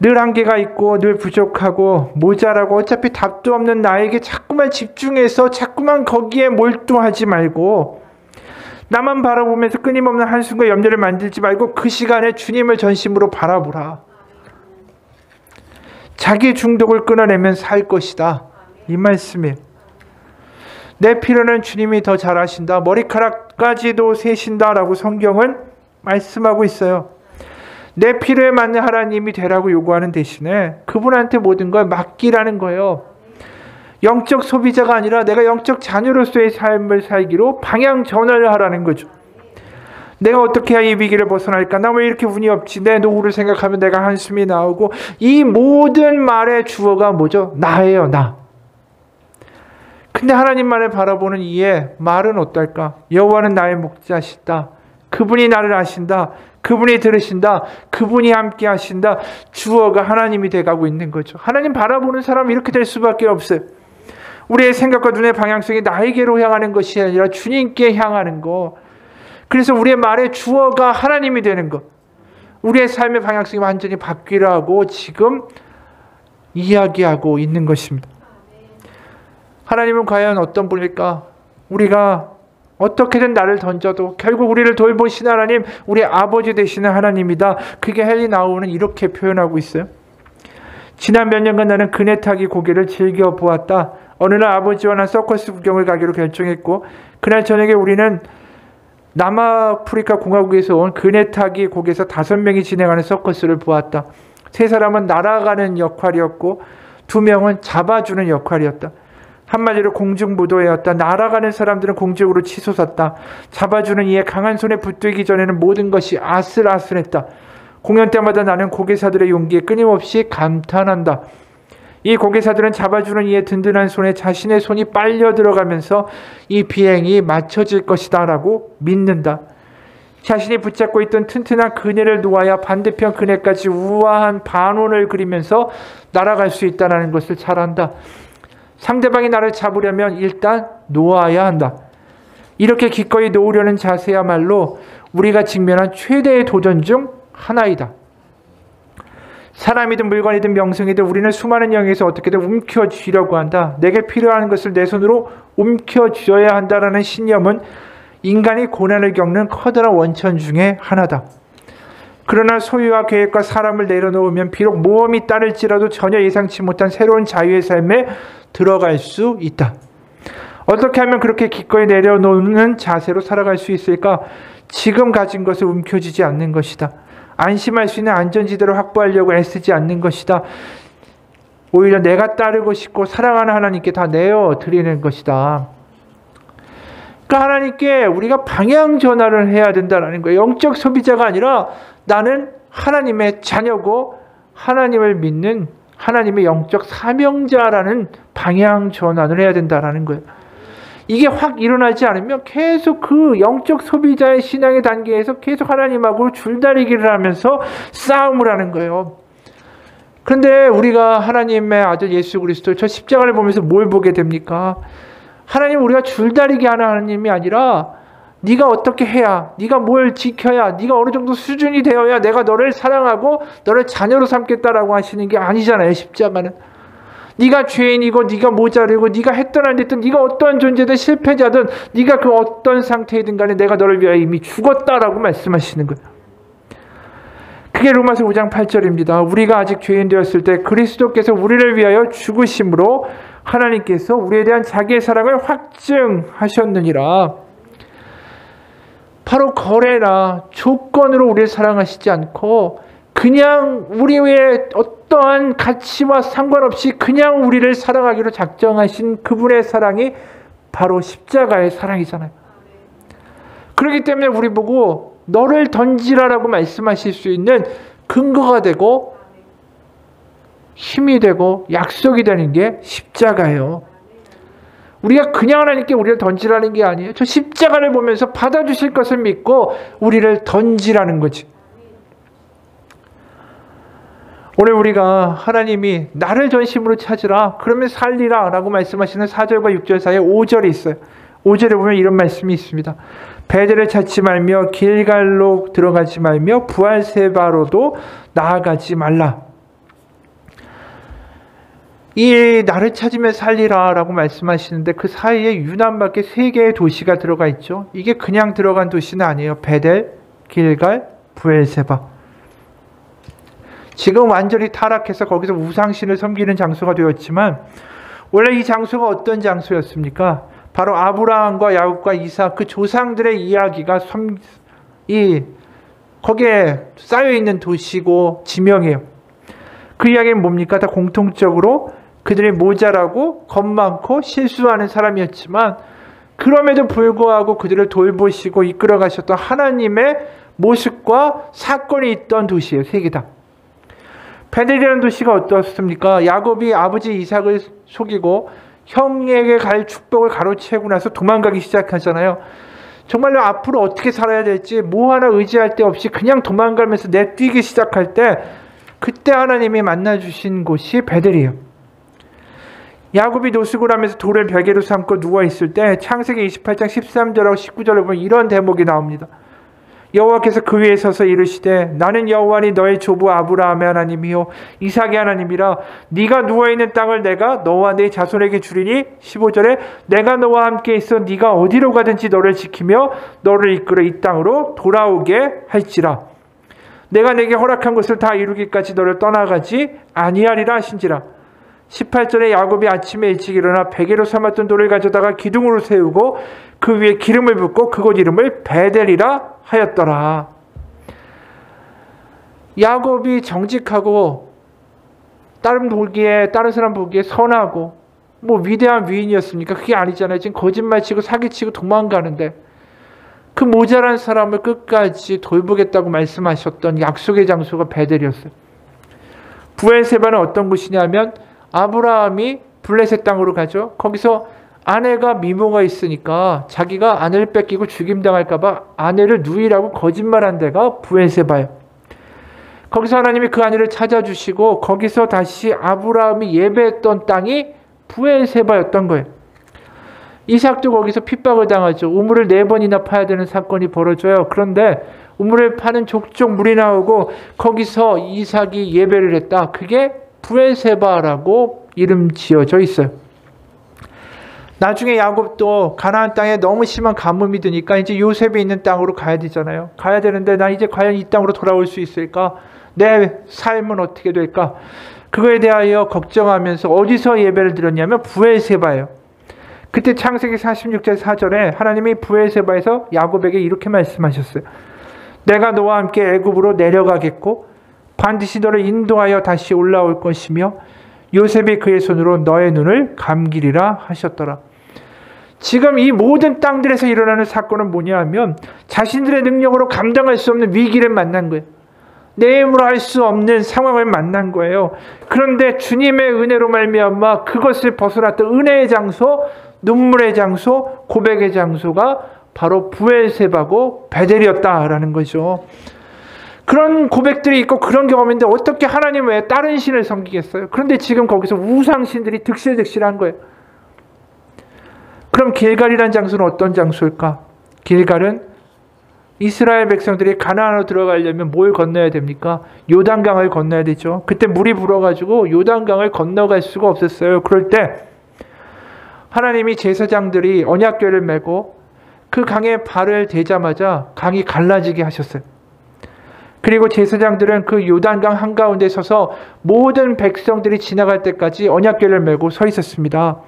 Speaker 1: 늘 한계가 있고 늘 부족하고 모자라고 어차피 답도 없는 나에게 자꾸만 집중해서 자꾸만 거기에 몰두하지 말고 나만 바라보면서 끊임없는 한숨과 염려를 만들지 말고 그 시간에 주님을 전심으로 바라보라. 자기 중독을 끊어내면 살 것이다. 이 말씀이에요. 내 필요는 주님이 더 잘 아신다. 머리카락까지도 세신다라고 성경은 말씀하고 있어요. 내 필요에 맞는 하나님이 되라고 요구하는 대신에 그분한테 모든 걸 맡기라는 거예요. 영적 소비자가 아니라 내가 영적 자녀로서의 삶을 살기로 방향 전환을 하라는 거죠. 내가 어떻게 해야 이 위기를 벗어날까? 나 왜 이렇게 운이 없지? 내 노후를 생각하면 내가 한숨이 나오고 이 모든 말의 주어가 뭐죠? 나예요, 나. 근데 하나님만을 바라보는 이의 말은 어떨까? 여호와는 나의 목자시다. 그분이 나를 아신다. 그분이 들으신다. 그분이 함께 하신다. 주어가 하나님이 돼가고 있는 거죠. 하나님 바라보는 사람은 이렇게 될 수밖에 없어요. 우리의 생각과 눈의 방향성이 나에게로 향하는 것이 아니라 주님께 향하는 거. 그래서 우리의 말의 주어가 하나님이 되는 것. 우리의 삶의 방향성이 완전히 바뀌라고 지금 이야기하고 있는 것입니다. 하나님은 과연 어떤 분일까? 우리가 어떻게든 나를 던져도 결국 우리를 돌보시는 하나님, 우리 아버지 되시는 하나님이다. 그게 헨리 나우는 이렇게 표현하고 있어요. 지난 몇 년간 나는 그네 타기 고개를 즐겨보았다. 어느 날 아버지와 난 서커스 구경을 가기로 결정했고, 그날 저녁에 우리는 남아프리카 공화국에서 온 그네 타기 고개에서 5명이 진행하는 서커스를 보았다. 3사람은 날아가는 역할이었고 2명은 잡아주는 역할이었다. 한마디로 공중부도회였다. 날아가는 사람들은 공중으로 치솟았다. 잡아주는 이의 강한 손에 붙들기 전에는 모든 것이 아슬아슬했다. 공연 때마다 나는 고개사들의 용기에 끊임없이 감탄한다. 이 고개사들은 잡아주는 이의 든든한 손에 자신의 손이 빨려 들어가면서 이 비행이 맞춰질 것이다 라고 믿는다. 자신이 붙잡고 있던 튼튼한 그네를 놓아야 반대편 그네까지 우아한 반원을 그리면서 날아갈 수 있다는 것을 잘 안다. 상대방이 나를 잡으려면 일단 놓아야 한다. 이렇게 기꺼이 놓으려는 자세야말로 우리가 직면한 최대의 도전 중 하나이다. 사람이든 물건이든 명성이든 우리는 수많은 영역에서 어떻게든 움켜쥐려고 한다. 내게 필요한 것을 내 손으로 움켜쥐어야 한다라는 신념은 인간이 고난을 겪는 커다란 원천 중에 하나다. 그러나 소유와 계획과 사람을 내려놓으면 비록 모험이 따를지라도 전혀 예상치 못한 새로운 자유의 삶에 들어갈 수 있다. 어떻게 하면 그렇게 기꺼이 내려놓는 자세로 살아갈 수 있을까? 지금 가진 것을 움켜쥐지 않는 것이다. 안심할 수 있는 안전지대를 확보하려고 애쓰지 않는 것이다. 오히려 내가 따르고 싶고 사랑하는 하나님께 다 내어드리는 것이다. 그러니까 하나님께 우리가 방향 전환을 해야 된다는 거예요. 영적 소비자가 아니라 나는 하나님의 자녀고 하나님을 믿는 하나님의 영적 사명자라는 방향 전환을 해야 된다는 거예요. 이게 확 일어나지 않으면 계속 그 영적 소비자의 신앙의 단계에서 계속 하나님하고 줄다리기를 하면서 싸움을 하는 거예요. 그런데 우리가 하나님의 아들 예수 그리스도 저 십자가를 보면서 뭘 보게 됩니까? 하나님 우리가 줄다리기 하는 하나님이 아니라 네가 어떻게 해야, 네가 뭘 지켜야, 네가 어느 정도 수준이 되어야 내가 너를 사랑하고 너를 자녀로 삼겠다라고 하시는 게 아니잖아요. 십자가는. 네가 죄인이고 네가 모자르고 네가 했든 안 됐든 네가 어떤 존재든 실패자든 네가 그 어떤 상태이든 간에 내가 너를 위하여 이미 죽었다라고 말씀하시는 거예요. 그게 로마서 5장 8절입니다. 우리가 아직 죄인 되었을 때 그리스도께서 우리를 위하여 죽으심으로 하나님께서 우리에 대한 자기의 사랑을 확증하셨느니라. 바로 거래나 조건으로 우리를 사랑하시지 않고 그냥 우리의 어떠한 가치와 상관없이 그냥 우리를 사랑하기로 작정하신 그분의 사랑이 바로 십자가의 사랑이잖아요. 그렇기 때문에 우리 보고 너를 던지라라고 말씀하실 수 있는 근거가 되고 힘이 되고 약속이 되는 게 십자가예요. 우리가 그냥 하나님께 우리를 던지라는 게 아니에요. 저 십자가를 보면서 받아주실 것을 믿고 우리를 던지라는 거지. 오늘 우리가 하나님이 나를 전심으로 찾으라 그러면 살리라 라고 말씀하시는 4절과 6절 사이에 5절이 있어요. 5절에 보면 이런 말씀이 있습니다. 베델을 찾지 말며 길갈로 들어가지 말며 부알세바로도 나아가지 말라. 이 나를 찾으면 살리라 라고 말씀하시는데 그 사이에 유난밖에 3개의 도시가 들어가 있죠. 이게 그냥 들어간 도시는 아니에요. 베델, 길갈, 부엘세바. 지금 완전히 타락해서 거기서 우상신을 섬기는 장소가 되었지만 원래 이 장소가 어떤 장소였습니까? 바로 아브라함과 야곱과 이삭 그 조상들의 이야기가 거기에 쌓여있는 도시고 지명이에요. 그 이야기는 뭡니까? 다 공통적으로 그들이 모자라고 겁 많고 실수하는 사람이었지만 그럼에도 불구하고 그들을 돌보시고 이끌어 가셨던 하나님의 모습과 사건이 있던 도시예요. 3개 다. 베델이라는 도시가 어떻습니까? 야곱이 아버지 이삭을 속이고 형에게 갈 축복을 가로채고 나서 도망가기 시작하잖아요. 정말로 앞으로 어떻게 살아야 될지 뭐 하나 의지할 데 없이 그냥 도망가면서 내뛰기 시작할 때 그때 하나님이 만나주신 곳이 베델이에요. 야곱이 노숙을 하면서 돌을 베개로 삼고 누워있을 때 창세기 28장 13절하고 19절에 보면 이런 대목이 나옵니다. 여호와께서 그 위에 서서 이르시되 나는 여호와니 너의 조부 아브라함의 하나님이요 이삭의 하나님이라. 네가 누워있는 땅을 내가 너와 네 자손에게 주리니 15절에 내가 너와 함께 있어 네가 어디로 가든지 너를 지키며 너를 이끌어 이 땅으로 돌아오게 할지라. 내가 내게 허락한 것을 다 이루기까지 너를 떠나가지 아니하리라 하신지라. 18절에 야곱이 아침에 일찍 일어나 베개로 삼았던 돌을 가져다가 기둥으로 세우고 그 위에 기름을 붓고 그곳 이름을 베델이라 하였더라. 야곱이 정직하고 다른 사람 보기에 선하고 뭐 위대한 위인이었습니까? 그게 아니잖아요. 지금 거짓말치고 사기치고 도망가는데 그 모자란 사람을 끝까지 돌보겠다고 말씀하셨던 약속의 장소가 베델이었어요. 브엘세바는 어떤 곳이냐면 아브라함이 블레셋 땅으로 가죠. 거기서 아내가 미모가 있으니까 자기가 아내를 뺏기고 죽임당할까 봐 아내를 누이라고 거짓말한 데가 브엘세바예요. 거기서 하나님이 그 아내를 찾아주시고 거기서 다시 아브라함이 예배했던 땅이 브엘세바였던 거예요. 이삭도 거기서 핍박을 당하죠. 우물을 4번이나 파야 되는 사건이 벌어져요. 그런데 우물을 파는 족족 물이 나오고 거기서 이삭이 예배를 했다. 그게 브엘세바라고 이름 지어져 있어요. 나중에 야곱도 가나안 땅에 너무 심한 가뭄이 드니까 이제 요셉이 있는 땅으로 가야 되잖아요. 가야 되는데 나 이제 과연 이 땅으로 돌아올 수 있을까? 내 삶은 어떻게 될까? 그거에 대하여 걱정하면서 어디서 예배를 드렸냐면 브엘세바예요. 그때 창세기 46절 4절에 하나님이 브엘세바에서 야곱에게 이렇게 말씀하셨어요. 내가 너와 함께 애굽으로 내려가겠고 반드시 너를 인도하여 다시 올라올 것이며 요셉이 그의 손으로 너의 눈을 감기리라 하셨더라. 지금 이 모든 땅들에서 일어나는 사건은 뭐냐 하면 자신들의 능력으로 감당할 수 없는 위기를 만난 거예요. 내 힘으로 할 수 없는 상황을 만난 거예요. 그런데 주님의 은혜로 말미암아 그것을 벗어났던 은혜의 장소, 눈물의 장소, 고백의 장소가 바로 브엘세바고 베델이었다라는 거죠. 그런 고백들이 있고 그런 경험인데 어떻게 하나님 외에 다른 신을 섬기겠어요? 그런데 지금 거기서 우상신들이 득실득실한 거예요. 그럼 길갈이라는 장소는 어떤 장소일까? 길갈은 이스라엘 백성들이 가나안으로 들어가려면 뭘 건너야 됩니까? 요단강을 건너야 되죠. 그때 물이 불어가지고 요단강을 건너갈 수가 없었어요. 그럴 때 하나님이 제사장들이 언약궤를 메고 그 강에 발을 대자마자 강이 갈라지게 하셨어요. 그리고 제사장들은 그 요단강 한가운데 서서 모든 백성들이 지나갈 때까지 언약궤를 메고 서 있었습니다.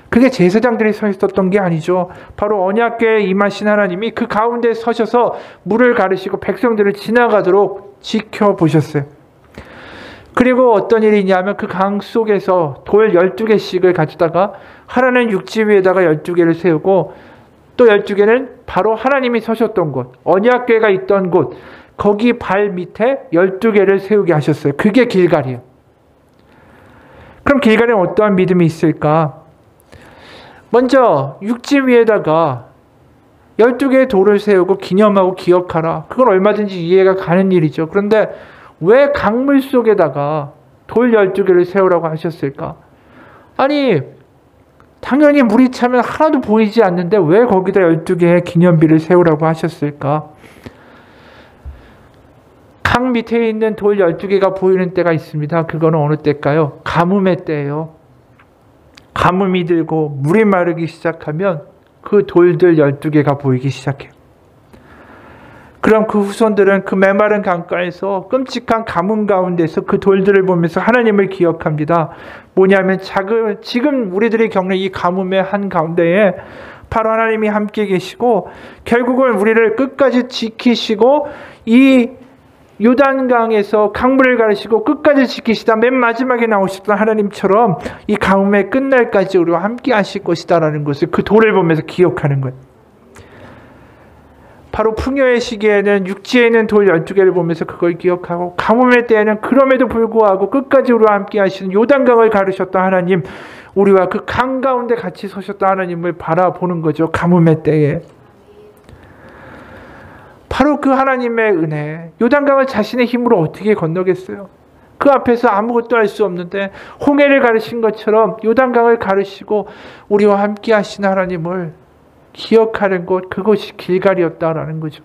Speaker 1: 그게 제사장들이 서 있었던 게 아니죠. 바로 언약궤에 임하신 하나님이 그 가운데 서셔서 물을 가르시고 백성들을 지나가도록 지켜보셨어요. 그리고 어떤 일이 있냐면 그 강 속에서 돌 12개씩을 가져다가 하나는 육지 위에다가 12개를 세우고 또 12개는 바로 하나님이 서셨던 곳, 언약궤가 있던 곳, 거기 발 밑에 12개를 세우게 하셨어요. 그게 길갈이에요. 그럼 길갈에는 어떠한 믿음이 있을까? 먼저 육지 위에다가 12개의 돌을 세우고 기념하고 기억하라. 그건 얼마든지 이해가 가는 일이죠. 그런데 왜 강물 속에다가 돌 12개를 세우라고 하셨을까? 아니, 당연히 물이 차면 하나도 보이지 않는데 왜 거기다 12개의 기념비를 세우라고 하셨을까? 강 밑에 있는 돌 12개가 보이는 때가 있습니다. 그거는 어느 때일까요? 가뭄의 때예요. 가뭄이 들고 물이 마르기 시작하면 그 돌들 12개가 보이기 시작해요. 그럼 그 후손들은 그 메마른 강가에서 끔찍한 가뭄 가운데서 그 돌들을 보면서 하나님을 기억합니다. 뭐냐면 지금 우리들이 겪는 이 가뭄의 한가운데에 바로 하나님이 함께 계시고 결국은 우리를 끝까지 지키시고 이 요단강에서 강물을 가르시고 끝까지 지키시다 맨 마지막에 나오셨던 하나님처럼 이 가뭄의 끝날까지 우리와 함께 하실 것이다라는 것을 그 돌을 보면서 기억하는 거예요. 바로 풍요의 시기에는 육지에 있는 돌 12개를 보면서 그걸 기억하고 가뭄의 때에는 그럼에도 불구하고 끝까지 우리와 함께 하시는 요단강을 가르셨던 하나님, 우리와 그 강 가운데 같이 서셨던 하나님을 바라보는 거죠. 가뭄의 때에. 바로 그 하나님의 은혜, 요단강을 자신의 힘으로 어떻게 건너겠어요? 그 앞에서 아무것도 할 수 없는데 홍해를 가르신 것처럼 요단강을 가르시고 우리와 함께 하신 하나님을 기억하는 곳, 그것이 길갈이었다라는 거죠.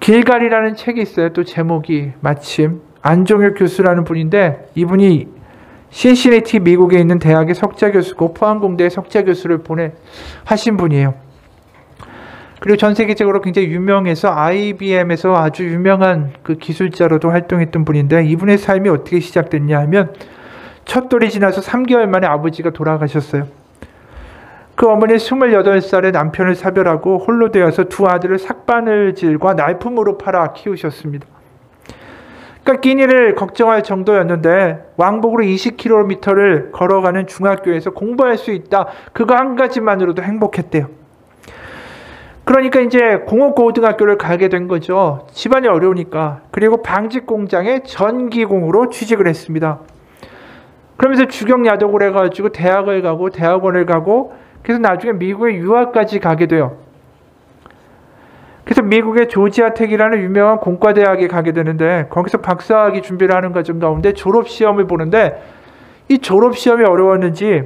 Speaker 1: 길갈이라는 책이 있어요. 또 제목이 마침 안종혁 교수라는 분인데, 이분이 신시내티 미국에 있는 대학의 석자 교수고 포항공대의 석자 교수를 하신 분이에요. 그리고 전 세계적으로 굉장히 유명해서 IBM에서 아주 유명한 그 기술자로도 활동했던 분인데, 이분의 삶이 어떻게 시작됐냐 하면 첫 돌이 지나서 3개월 만에 아버지가 돌아가셨어요. 그 어머니 28살에 남편을 사별하고 홀로 되어서 두 아들을 삭바늘질과 날품으로 팔아 키우셨습니다. 그러니까 끼니를 걱정할 정도였는데 왕복으로 20km를 걸어가는 중학교에서 공부할 수 있다. 그거 한 가지만으로도 행복했대요. 그러니까 이제 공업고등학교를 가게 된 거죠. 집안이 어려우니까. 그리고 방직 공장의 전기공으로 취직을 했습니다. 그러면서 주경야독을 해가지고 대학을 가고 대학원을 가고, 그래서 나중에 미국에 유학까지 가게 돼요. 그래서 미국의 조지아텍이라는 유명한 공과대학에 가게 되는데, 거기서 박사학위 준비를 하는 과정 가운데 졸업시험을 보는데, 이 졸업시험이 어려웠는지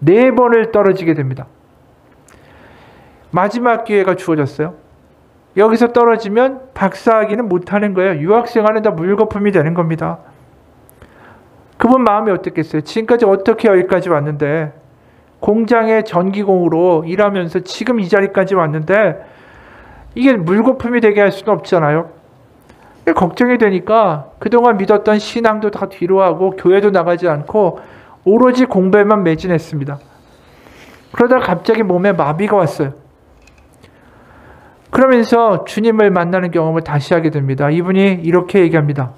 Speaker 1: 4번을 떨어지게 됩니다. 마지막 기회가 주어졌어요. 여기서 떨어지면 박사학위는 못하는 거예요. 유학생활은 다 물거품이 되는 겁니다. 그분 마음이 어떻겠어요? 지금까지 어떻게 여기까지 왔는데, 공장의 전기공으로 일하면서 지금 이 자리까지 왔는데 이게 물거품이 되게 할 수는 없잖아요. 걱정이 되니까 그동안 믿었던 신앙도 다 뒤로 하고 교회도 나가지 않고 오로지 공부에만 매진했습니다. 그러다 갑자기 몸에 마비가 왔어요. 그러면서 주님을 만나는 경험을 다시 하게 됩니다. 이분이 이렇게 얘기합니다.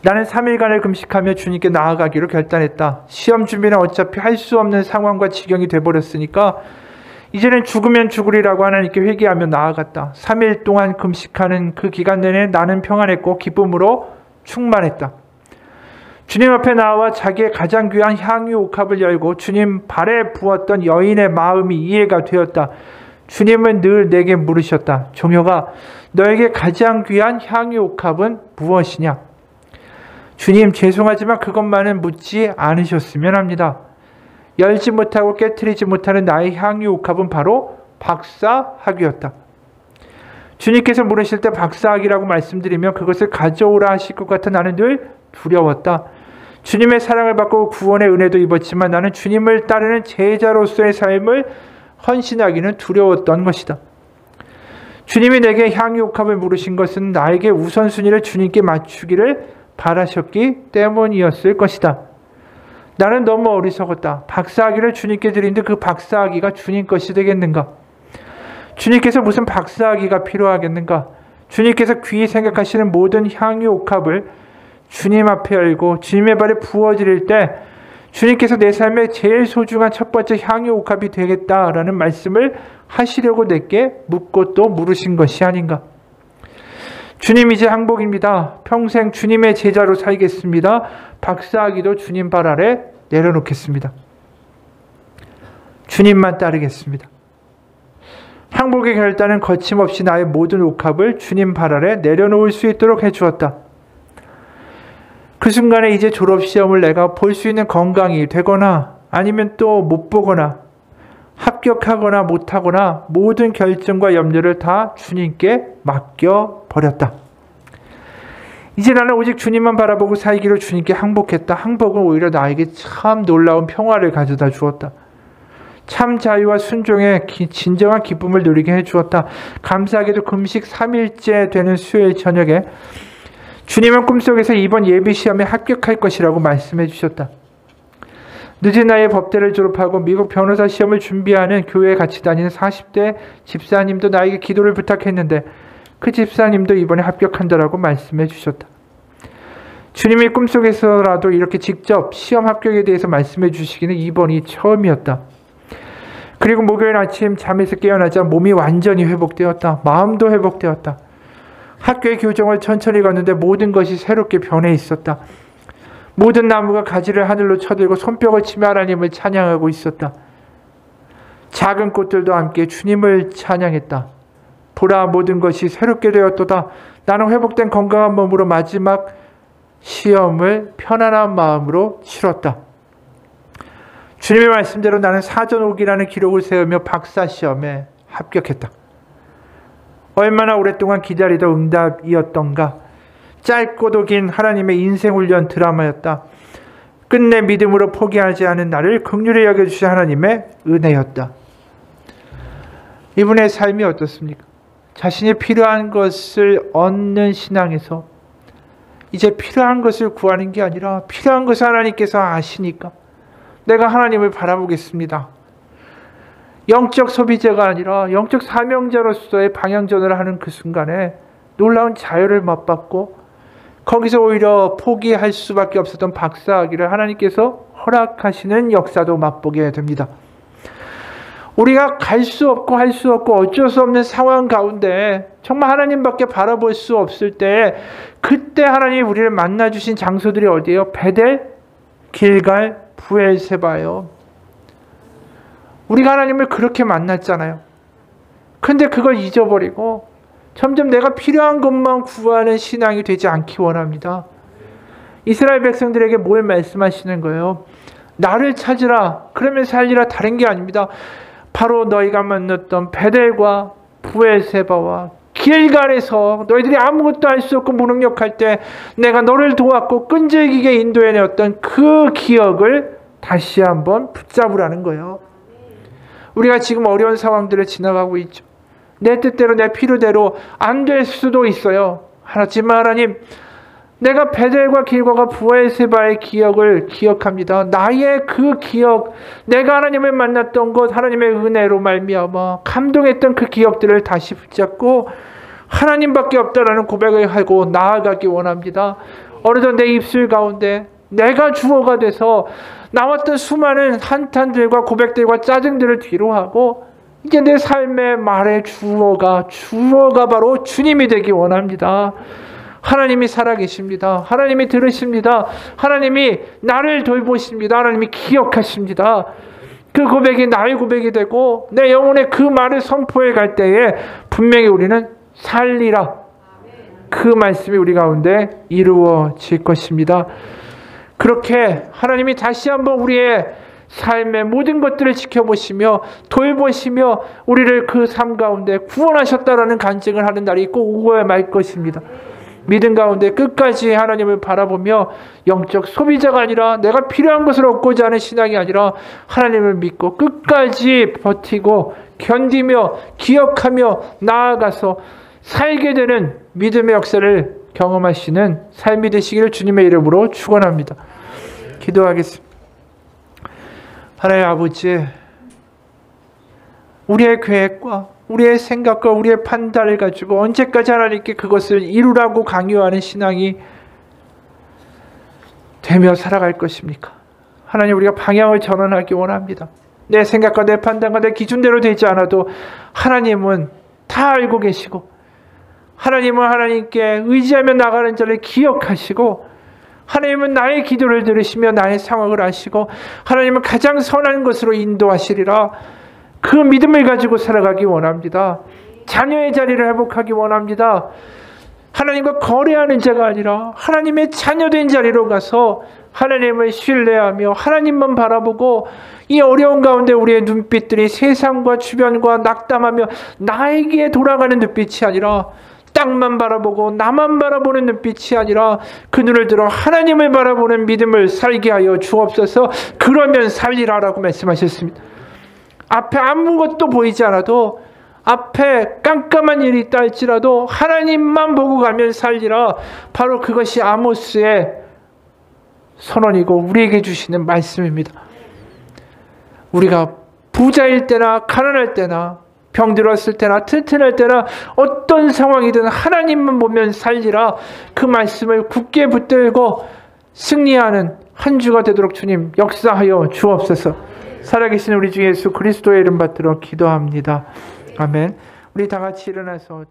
Speaker 1: 나는 3일간을 금식하며 주님께 나아가기로 결단했다. 시험 준비는 어차피 할 수 없는 상황과 지경이 돼버렸으니까 이제는 죽으면 죽으리라고 하나님께 회개하며 나아갔다. 3일 동안 금식하는 그 기간 내내 나는 평안했고 기쁨으로 충만했다. 주님 앞에 나와 자기의 가장 귀한 향유 옥합을 열고 주님 발에 부었던 여인의 마음이 이해가 되었다. 주님은 늘 내게 물으셨다. 종혁아, 너에게 가장 귀한 향유 옥합은 무엇이냐? 주님, 죄송하지만 그것만은 묻지 않으셨으면 합니다. 열지 못하고 깨트리지 못하는 나의 향유 옥합은 바로 박사학위였다. 주님께서 물으실 때 박사학위라고 말씀드리며 그것을 가져오라 하실 것 같아 나는 늘 두려웠다. 주님의 사랑을 받고 구원의 은혜도 입었지만 나는 주님을 따르는 제자로서의 삶을 헌신하기는 두려웠던 것이다. 주님이 내게 향유 옥합을 물으신 것은 나에게 우선순위를 주님께 맞추기를 바라셨기 때문이었을 것이다. 나는 너무 어리석었다. 박사학위를 주님께 드린데 그 박사학위가 주님 것이 되겠는가? 주님께서 무슨 박사학위가 필요하겠는가? 주님께서 귀히 생각하시는 모든 향유 옥합을 주님 앞에 열고 주님의 발에 부어드릴 때 주님께서 내 삶의 제일 소중한 첫 번째 향유 옥합이 되겠다라는 말씀을 하시려고 내게 묻고 또 물으신 것이 아닌가? 주님, 이제 항복입니다. 평생 주님의 제자로 살겠습니다. 박사학위도 주님 발 아래 내려놓겠습니다. 주님만 따르겠습니다. 항복의 결단은 거침없이 나의 모든 옥합을 주님 발 아래 내려놓을 수 있도록 해주었다. 그 순간에 이제 졸업시험을 내가 볼 수 있는 건강이 되거나 아니면 또 못 보거나 합격하거나 못하거나 모든 결정과 염려를 다 주님께 맡겨버렸다. 이제 나는 오직 주님만 바라보고 살기로 주님께 항복했다. 항복은 오히려 나에게 참 놀라운 평화를 가져다 주었다. 참 자유와 순종의 진정한 기쁨을 누리게 해주었다. 감사하게도 금식 3일째 되는 수요일 저녁에 주님은 꿈속에서 이번 예비시험에 합격할 것이라고 말씀해 주셨다. 늦은 나이에 법대를 졸업하고 미국 변호사 시험을 준비하는 교회에 같이 다니는 40대 집사님도 나에게 기도를 부탁했는데 그 집사님도 이번에 합격한다라고 말씀해 주셨다. 주님이 꿈속에서라도 이렇게 직접 시험 합격에 대해서 말씀해 주시기는 이번이 처음이었다. 그리고 목요일 아침 잠에서 깨어나자 몸이 완전히 회복되었다. 마음도 회복되었다. 학교의 교정을 천천히 걷는데 모든 것이 새롭게 변해 있었다. 모든 나무가 가지를 하늘로 쳐들고 손뼉을 치며 하나님을 찬양하고 있었다. 작은 꽃들도 함께 주님을 찬양했다. 보라, 모든 것이 새롭게 되었도다. 나는 회복된 건강한 몸으로 마지막 시험을 편안한 마음으로 치렀다. 주님의 말씀대로 나는 사전 5기라는 기록을 세우며 박사시험에 합격했다. 얼마나 오랫동안 기다리던 응답이었던가. 짧고도 긴 하나님의 인생훈련 드라마였다. 끝내 믿음으로 포기하지 않은 나를 긍휼히 여겨주신 하나님의 은혜였다. 이분의 삶이 어떻습니까? 자신이 필요한 것을 얻는 신앙에서 이제 필요한 것을 구하는 게 아니라 필요한 것을 하나님께서 아시니까 내가 하나님을 바라보겠습니다. 영적 소비자가 아니라 영적 사명자로서의 방향전을 하는 그 순간에 놀라운 자유를 맛봤고 거기서 오히려 포기할 수밖에 없었던 박사학위를 하나님께서 허락하시는 역사도 맛보게 됩니다. 우리가 갈 수 없고 할 수 없고 어쩔 수 없는 상황 가운데 정말 하나님밖에 바라볼 수 없을 때 그때 하나님이 우리를 만나주신 장소들이 어디예요? 베델, 길갈, 브엘세바예요. 우리가 하나님을 그렇게 만났잖아요. 근데 그걸 잊어버리고 점점 내가 필요한 것만 구하는 신앙이 되지 않기 원합니다. 이스라엘 백성들에게 뭘 말씀하시는 거예요? 나를 찾으라, 그러면 살리라. 다른 게 아닙니다. 바로 너희가 만났던 베델과 브엘세바와 길갈에서 너희들이 아무것도 할 수 없고 무능력할 때 내가 너를 도왔고 끈질기게 인도해내었던 그 기억을 다시 한번 붙잡으라는 거예요. 우리가 지금 어려운 상황들을 지나가고 있죠. 내 뜻대로 내 필요대로 안 될 수도 있어요. 하지만 하나님, 내가 베델과 길갈과 브엘세바의 기억을 기억합니다. 나의 그 기억, 내가 하나님을 만났던 것, 하나님의 은혜로 말미암아 감동했던 그 기억들을 다시 붙잡고 하나님밖에 없다라는 고백을 하고 나아가기 원합니다. 어느덧 내 입술 가운데 내가 주어가 돼서 나왔던 수많은 한탄들과 고백들과 짜증들을 뒤로 하고 이제 내 삶의 말의 주어가 바로 주님이 되기 원합니다. 하나님이 살아계십니다. 하나님이 들으십니다. 하나님이 나를 돌보십니다. 하나님이 기억하십니다. 그 고백이 나의 고백이 되고 내 영혼의 그 말을 선포해 갈 때에 분명히 우리는 살리라. 그 말씀이 우리 가운데 이루어질 것입니다. 그렇게 하나님이 다시 한번 우리의 삶의 모든 것들을 지켜보시며 돌보시며 우리를 그 삶 가운데 구원하셨다라는 간증을 하는 날이 꼭 오고야 말 것입니다. 믿음 가운데 끝까지 하나님을 바라보며 영적 소비자가 아니라 내가 필요한 것을 얻고자 하는 신앙이 아니라 하나님을 믿고 끝까지 버티고 견디며 기억하며 나아가서 살게 되는 믿음의 역사를 경험하시는 삶이 되시기를 주님의 이름으로 축원합니다. 기도하겠습니다. 하나님 아버지, 우리의 계획과 우리의 생각과 우리의 판단을 가지고 언제까지 하나님께 그것을 이루라고 강요하는 신앙이 되며 살아갈 것입니까? 하나님, 우리가 방향을 전환하기 원합니다. 내 생각과 내 판단과 내 기준대로 되지 않아도 하나님은 다 알고 계시고 하나님은 하나님께 의지하며 나가는 자를 기억하시고 하나님은 나의 기도를 들으시며 나의 상황을 아시고 하나님은 가장 선한 것으로 인도하시리라. 그 믿음을 가지고 살아가기 원합니다. 자녀의 자리를 회복하기 원합니다. 하나님과 거래하는 자가 아니라 하나님의 자녀된 자리로 가서 하나님을 신뢰하며 하나님만 바라보고 이 어려운 가운데 우리의 눈빛들이 세상과 주변과 낙담하며 나에게 돌아가는 눈빛이 아니라 땅만 바라보고 나만 바라보는 눈빛이 아니라 그 눈을 들어 하나님을 바라보는 믿음을 살게 하여 주옵소서. 그러면 살리라라고 말씀하셨습니다. 앞에 아무것도 보이지 않아도 앞에 깜깜한 일이 있다 할지라도 하나님만 보고 가면 살리라. 바로 그것이 아모스의 선언이고 우리에게 주시는 말씀입니다. 우리가 부자일 때나 가난할 때나 병들었을 때나 튼튼할 때나 어떤 상황이든 하나님만 보면 살리라. 그 말씀을 굳게 붙들고 승리하는 한 주가 되도록 주님 역사하여 주옵소서. 살아계신 우리 주 예수 그리스도의 이름 받들어 기도합니다. 아멘. 우리 다 같이 일어나서